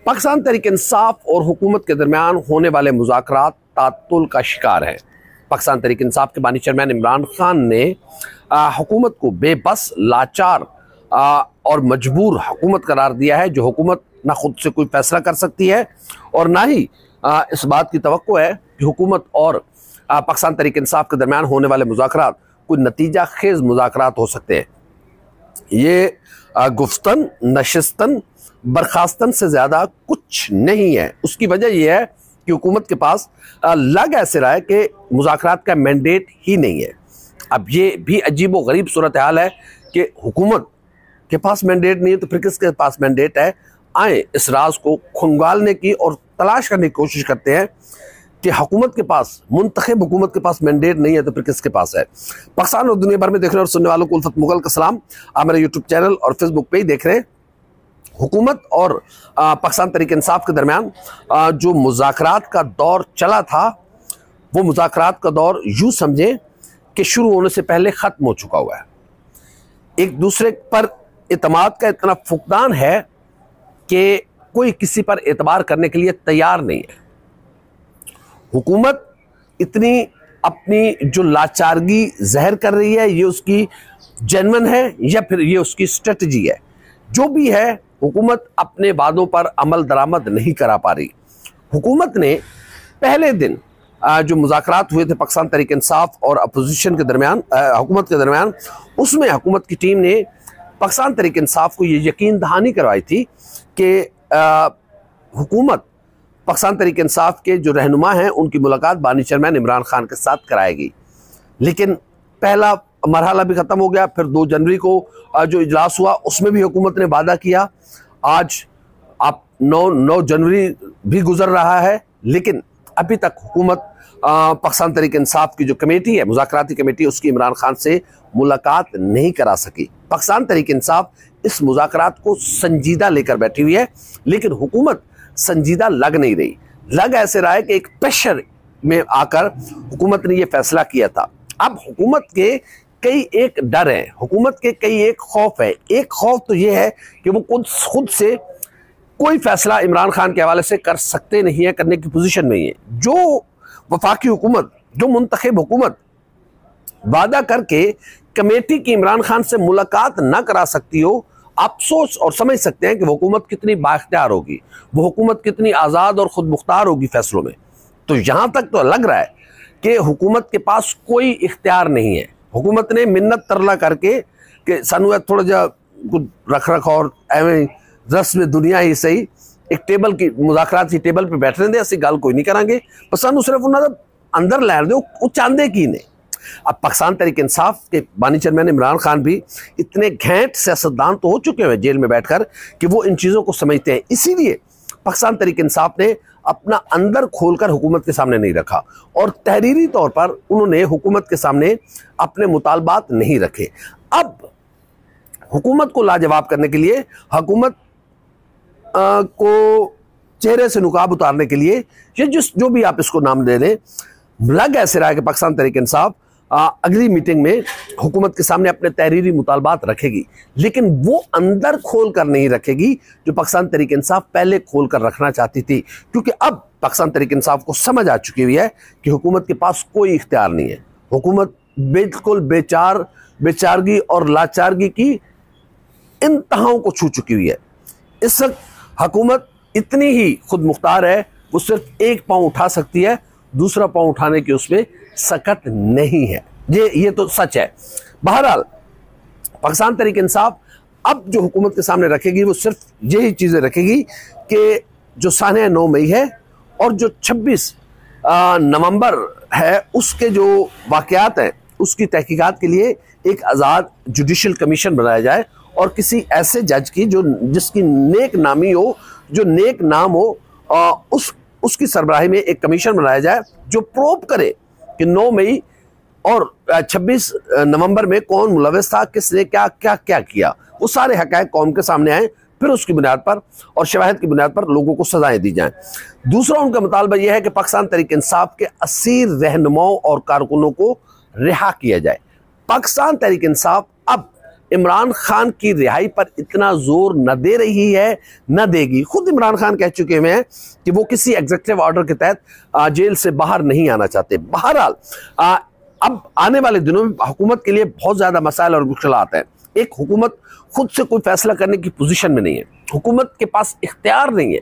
पाकिस्तान तहरीक-ए-इंसाफ और हुकूमत के दरमियान होने वाले मुज़ाकरात तातुल का शिकार हैं। पाकिस्तान तहरीक-ए-इंसाफ के बानी चेयरमैन इमरान खान ने हुकूमत को बेबस, लाचार और मजबूर हुकूमत करार दिया है, जो हुकूमत ना खुद से कोई फैसला कर सकती है और ना ही इस बात की तवक्को है कि हुकूमत और पाकिस्तान तहरीक-ए-इंसाफ के दरमियान होने वाले मुज़ाकरात कोई नतीजा खेज मुज़ाकरात हो सकते हैं। ये गुफ्तन, नशिस्तन, बर्खास्तन से ज़्यादा कुछ नहीं है। उसकी वजह यह है कि हुकूमत के पास लग ऐसे रहा है कि मुज़ाकरात का मैंडेट ही नहीं है। अब ये भी अजीब व गरीब सूरत हाल है कि हुकूमत के पास मैंडेट नहीं है तो फिर किसके पास मैंडेट है। आए इस राज को खंगालने की और तलाश करने की कोशिश करते हैं कि हुकूमत के पास, मुंतखब हुकूमत के पास मैंडेट नहीं है तो फिर किसके पास है। पाकिस्तान और दुनिया भर में देखने और सुनने वालों को उल्फत मुगल का सलाम। आप मेरे यूट्यूब चैनल और फेसबुक पे ही देख रहे हैं। हुकूमत और पाकिस्तान तहरीक-ए-इंसाफ के दरमियान जो मुज़ाकरात का दौर चला था, वो मुज़ाकरात का दौर यूँ समझें कि शुरू होने से पहले ख़त्म हो चुका हुआ है। एक दूसरे पर एतमाद का इतना फुकदान है कि कोई किसी पर एतबार करने के लिए तैयार नहीं है। हुकूमत इतनी अपनी जो लाचारगी ज़हर कर रही है, ये उसकी जेन्युइन है या फिर ये उसकी स्ट्रेटजी है। जो भी है, हुकूमत अपने वादों पर अमल दरामद नहीं करा पा रही। हुकूमत ने पहले दिन जो मुज़ाकरात हुए थे पाकिस्तान तहरीक-ए-इंसाफ और अपोजिशन के दरमियान, हुकूमत के दरमियान, उसमें हुकूमत की टीम ने पाकिस्तान तहरीक-ए-इंसाफ को ये यकीन दहानी करवाई थी कि हुकूमत पाकिस्तान तहरीक-ए-इंसाफ के जो रहनुमा हैं उनकी मुलाकात बानी चेयरमैन इमरान खान के साथ कराएगी। लेकिन पहला मरहला भी ख़त्म हो गया। फिर 2 जनवरी को जो इजलास हुआ उसमें भी हुकूमत ने वादा किया। आज आप 9 जनवरी भी गुजर रहा है, लेकिन अभी तक हुकूमत पाकिस्तान तहरीक-ए-इंसाफ की जो कमेटी है, मुज़ाकराती कमेटी, उसकी इमरान खान से मुलाकात नहीं करा सकी। पाकिस्तान तहरीक-ए-इंसाफ इस मुज़ाकरात को संजीदा लेकर बैठी हुई है, लेकिन हुकूमत संजीदा लग नहीं रही। लग ऐसे रहा है कि एक प्रेशर में आकर हुकूमत ने यह फैसला किया था। अब हुकूमत के कई एक डर हैं, हुकूमत के कई एक खौफ है। एक खौफ तो यह है कि वो खुद से कोई फैसला इमरान खान के हवाले से कर सकते नहीं है, करने की पोजीशन में ही है। जो वफाकी हुकूमत, जो मुंतखब हुकूमत वादा करके कमेटी की इमरान खान से मुलाकात ना करा सकती हो, आप सोच और समझ सकते हैं कि वो हुकूमत कितनी बाख्तियार होगी, वो हुकूमत कितनी आज़ाद और खुद मुख्तार होगी फैसलों में। तो यहाँ तक तो लग रहा है कि हुकूमत के पास कोई इख्तियार नहीं है। हुकूमत ने मिन्नत तरला करके कि सानू थोड़ा जा रख रख और एवं रस्म दुनिया ही सही, एक टेबल की मुज़ाकरात की टेबल पर बैठने दे, असी गल कोई नहीं करांगे, पर सानू सिर्फ उन्होंने अंदर लैन दो, वो चाहते की ने। अब पाकिस्तान तहरीक-ए-इंसाफ के बानी चेयरमैन इमरान खान भी इतने घेंट सियासतदान तो हो चुके हैं जेल में बैठकर कि वो इन चीज़ों को समझते हैं। इसीलिए पाकिस्तान तहरीक-ए-इंसाफ ने अपना अंदर खोलकर हुकूमत के सामने नहीं रखा और तहरीरी तौर पर उन्होंने हुकूमत के सामने अपने मुतालबात नहीं रखे। अब हुकूमत को लाजवाब करने के लिए, हुकूमत को चेहरे से नुकाब उतारने के लिए, ये जो भी आप इसको नाम दे दें, लग ऐसे रहा है कि पाकिस्तान तहरीक-ए-इंसाफ अगली मीटिंग में हुकूमत के सामने अपने तहरीरी मुतालबात रखेगी, लेकिन वो अंदर खोल कर नहीं रखेगी जो पाकिस्तान तहरीक-ए-इंसाफ पहले खोल कर रखना चाहती थी। क्योंकि अब पाकिस्तान तहरीक-ए-इंसाफ को समझ आ चुकी हुई है कि हुकूमत के पास कोई इख्तियार नहीं है। हुकूमत बिल्कुल बेचारगी और लाचारगी की इंतहाओं को छू चुकी हुई है। इस वक्त हुकूमत इतनी ही खुद मुख्तार है, वो सिर्फ एक पाँव उठा सकती है, दूसरा पाँव उठाने की उसमें सकत नहीं है। ये तो सच है। बहरहाल पाकिस्तान तहरीक-ए-इंसाफ अब जो हुकूमत के सामने रखेगी वो सिर्फ यही चीज़ें रखेगी कि जो सानह 9 मई है और जो 26 नवंबर है, उसके जो वाक़यात हैं उसकी तहकीकात के लिए एक आज़ाद जुडिशल कमीशन बनाया जाए और किसी ऐसे जज की जिसकी नेक नामी हो, जो नेक नाम हो, उसकी सरबराही में एक कमीशन बनाया जाए जो प्रोब करे कि 9 मई और 26 नवंबर में कौन मुलविस था, किसने क्या क्या क्या किया। वो सारे हक़ाइक़ कौम के सामने आए, फिर उसकी बुनियाद पर और शवाहिद की बुनियाद पर लोगों को सजाएं दी जाएं। दूसरा उनका मुतालबा यह है कि पाकिस्तान तहरीक-ए-इंसाफ के असीर रहनुमाओं और कारकुनों को रिहा किया जाए। पाकिस्तान तहरीक-ए-इंसाफ अब इमरान खान की रिहाई पर इतना जोर न दे रही है, न देगी। खुद इमरान खान कह चुके हैं कि वो किसी एग्जीक्यूटिव ऑर्डर के तहत जेल से बाहर नहीं आना चाहते। बहरहाल अब आने वाले दिनों में हुकूमत के लिए बहुत ज्यादा मसाइल और मुश्किलात हैं। एक हुकूमत खुद से कोई फैसला करने की पोजीशन में नहीं है, हुकूमत के पास इख्तियार नहीं है।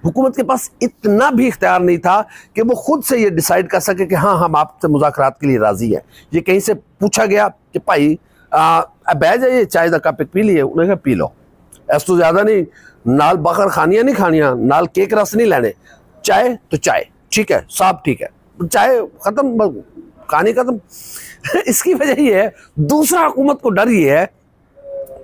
हुकूमत के पास इतना भी इख्तियार नहीं था कि वो खुद से ये डिसाइड कर सके कि हाँ हम आपसे मुज़ाकरात के लिए राजी हैं। ये कहीं से पूछा गया कि भाई बह जाइए, चाय का कप पी लिए, उन्होंने कहा पी लो, ऐसा तो ज्यादा नहीं, नाल बकर खानियां नहीं खानियां, नाल केक रस नहीं लेने, चाय तो चाय, ठीक है साहब, ठीक है, चाय खत्म, कहानी खत्म। इसकी वजह ये है, दूसरा हुकूमत को डर ये है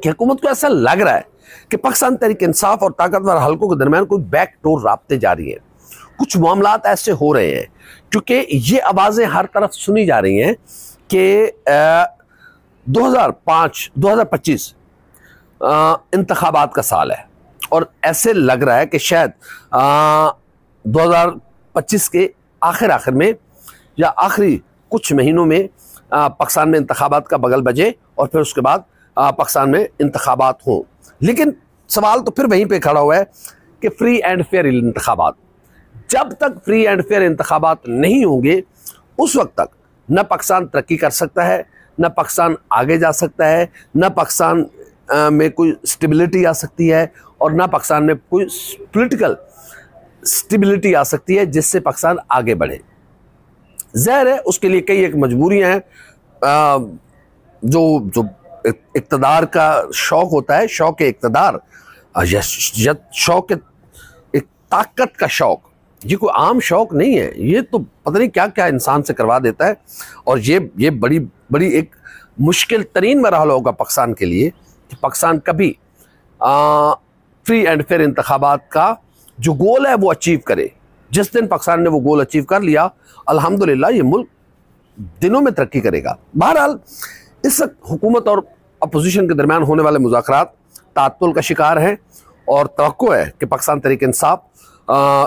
कि हुकूमत को ऐसा लग रहा है कि पाकिस्तान तहरीक इंसाफ और ताकतवर हलकों के दरमियान कोई बैकडोर राब्ते जारी है। कुछ मामलात ऐसे हो रहे हैं क्योंकि ये आवाजें हर तरफ सुनी जा रही हैं कि 2025 इंतखाबात का साल है और ऐसे लग रहा है कि शायद 2025 के आखिर में या आखिरी कुछ महीनों में पाकिस्तान में इंतखाबात का बगल बजे और फिर उसके बाद पाकिस्तान में इंतखाबात हों। लेकिन सवाल तो फिर वहीं पे खड़ा हुआ है कि फ्री एंड फेयर इंतखाबात, जब तक फ्री एंड फेयर इंतखाबात नहीं होंगे उस वक्त तक न पाकिस्तान तरक्की कर सकता है, न पाकिस्तान आगे जा सकता है, न पाकिस्तान में कोई स्टेबिलिटी आ सकती है और न पाकिस्तान में कोई पॉलिटिकल स्टेबिलिटी आ सकती है जिससे पाकिस्तान आगे बढ़े। ज़ाहिर है उसके लिए कई एक मजबूरियां हैं। जो इक़्तिदार का शौक होता है, शौक इक़्तिदार, शौक एक ताकत का शौक, ये कोई आम शौक नहीं है, ये तो पता नहीं क्या क्या इंसान से करवा देता है। और ये बड़ी बड़ी एक मुश्किल तरीन मरहला होगा पाकिस्तान के लिए कि पाकिस्तान कभी फ्री एंड फेयर इंतखाबात का जो गोल है वो अचीव करे। जिस दिन पाकिस्तान ने वो गोल अचीव कर लिया, अल्हम्दुलिल्लाह ये मुल्क दिनों में तरक्की करेगा। बहरहाल इस हुकूमत और अपोजिशन के दरमियान होने वाले मुज़ाकरात तात्तुल का शिकार हैं और तवक्को है कि पाकिस्तान तहरीक इंसाफ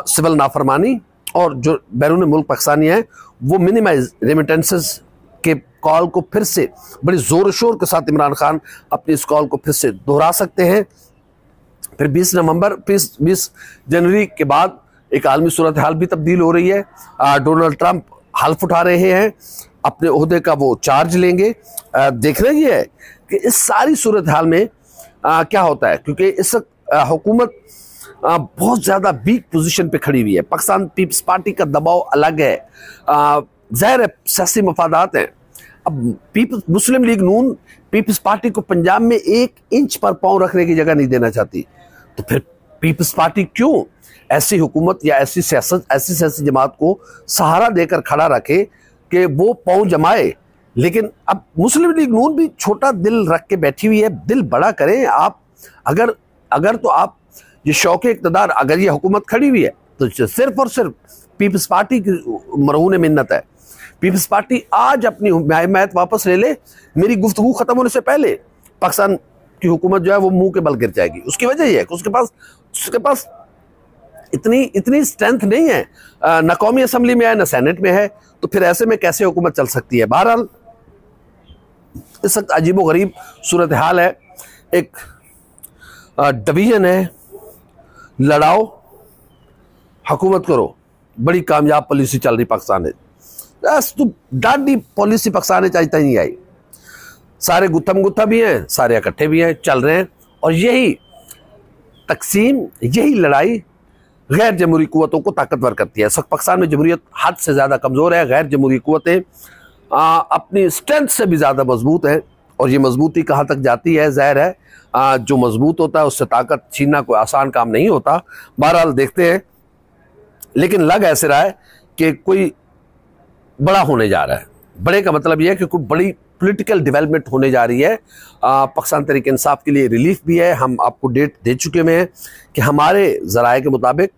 सिविल नाफरमानी और जो बैरून मुल्क पाकिस्तानी हैं वो मिनिमाइज रेमिटेंसेस के कॉल को फिर से बड़ी ज़ोर शोर के साथ इमरान खान अपनी इस कॉल को फिर से दोहरा सकते हैं। फिर 20 जनवरी के बाद एक आलमी सूरत हाल भी तब्दील हो रही है। डोनाल्ड ट्रंप हल्फ उठा रहे हैं, अपने ओहदे का वो चार्ज लेंगे। देखना ये है कि इस सारी सूरत हाल में क्या होता है, क्योंकि इस हुकूमत बहुत ज़्यादा वीक पोजीशन पे खड़ी हुई है। पाकिस्तान पीपल्स पार्टी का दबाव अलग है, ज़ाहिर है सियासी मफादात हैं। अब मुस्लिम लीग नून पीपल्स पार्टी को पंजाब में 1 इंच पर पाँव रखने की जगह नहीं देना चाहती, तो फिर पीपल्स पार्टी क्यों ऐसी हुकूमत या ऐसी सियासी जमात को सहारा देकर खड़ा रखे कि वो पाँव जमाए। लेकिन अब मुस्लिम लीग नून भी छोटा दिल रख के बैठी हुई है, दिल बड़ा करें आप। अगर तो आप ये शौक इक़्तिदार, अगर ये हुकूमत खड़ी हुई है तो सिर्फ और सिर्फ पीपल्स पार्टी की मरहून मिन्नत है। पीपल्स पार्टी आज अपनी हिमायत वापस ले ले, मेरी गुफ्तगू खत्म होने से पहले पाकिस्तान की हुकूमत जो है वो मुंह के बल गिर जाएगी। उसकी वजह यह है कि उसके पास इतनी स्ट्रेंथ नहीं है, न कौमी असम्बली में है न सेनेट में है, तो फिर ऐसे में कैसे हुकूमत चल सकती है। बहरहाल इस वक्त अजीबो गरीब सूरत हाल है। एक डिवीजन है, लड़ाओ हुकूमत करो, बड़ी कामयाब पॉलिसी चल रही पाकिस्तान है। तो डाडी पॉलिसी पाकिस्तान है चाहता नहीं आई, सारे गुत्थम गुत्था भी हैं, सारे इकट्ठे भी हैं, चल रहे हैं। और यही तकसीम, यही लड़ाई गैर जमहूरी कुव्वतों को ताकतवर करती है। इस वक्त पाकिस्तान में जमहूरियत हद से ज़्यादा कमज़ोर है, गैर जमहूरी कुव्वतें अपनी स्ट्रेंथ से भी ज़्यादा मजबूत हैं। और ये मजबूती कहाँ तक जाती है, ज़ाहिर है जो मजबूत होता है उससे ताकत छीनना कोई आसान काम नहीं होता। बहरहाल देखते हैं, लेकिन लग ऐसे रहा है कि कोई बड़ा होने जा रहा है। बड़े का मतलब यह है कि कोई बड़ी पॉलिटिकल डेवलपमेंट होने जा रही है। पाकिस्तान तहरीक इंसाफ के लिए रिलीफ भी है। हम आपको डेट दे चुके हैं कि हमारे ज़राए के मुताबिक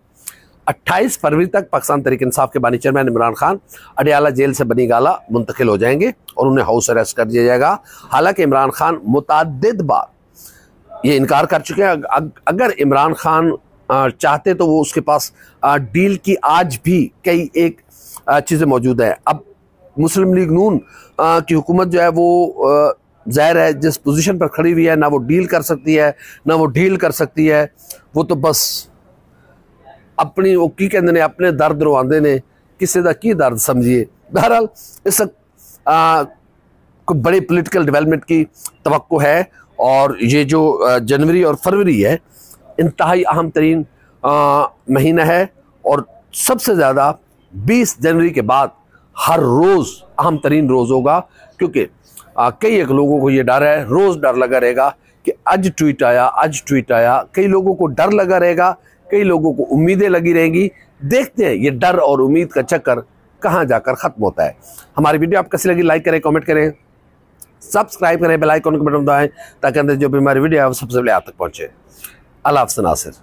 28 फरवरी तक पाकिस्तान तहरीक इंसाफ के बानी चेयरमैन इमरान खान अडियाला जेल से बनी गाला मुंतकिल हो जाएंगे और उन्हें हाउस अरेस्ट कर दिया जाएगा। हालांकि इमरान खान मुतअद्दिद बार ये इनकार कर चुके हैं। अगर इमरान खान चाहते तो वो उसके पास डील की आज भी कई एक चीज़ें मौजूद हैं। अब मुस्लिम लीग नून की हुकूमत जो है वो ज़ाहिर है जिस पोजीशन पर खड़ी हुई है ना वो डील कर सकती है ना वो ढील कर सकती है, वो तो बस अपनी वो की कहते ने अपने दर्द रवांदे ने, किसी का की दर्द समझिए। बहरहाल इस कोई बड़ी पॉलिटिकल डेवलपमेंट की तवक्को है और ये जो जनवरी और फरवरी है इंतहाई अहम तरीन महीना है और सबसे ज़्यादा 20 जनवरी के बाद हर रोज़ अहम तरीन रोज़ होगा, क्योंकि कई एक लोगों को ये डर है, रोज़ डर लगा रहेगा कि आज ट्वीट आया। कई लोगों को डर लगा रहेगा, कई लोगों को उम्मीदें लगी रहेंगी। देखते हैं ये डर और उम्मीद का चक्कर कहाँ जाकर ख़त्म होता है। हमारी वीडियो आपको कैसी लगी लाइक करें, कमेंट करें, सब्सक्राइब करें, बेल आइकन को बटन दबाएं ताकि अंदर जो भी हमारी वीडियो है वो सबसे पहले आप तक पहुँचे। अल्लाह हाफ़िज़ नासिर।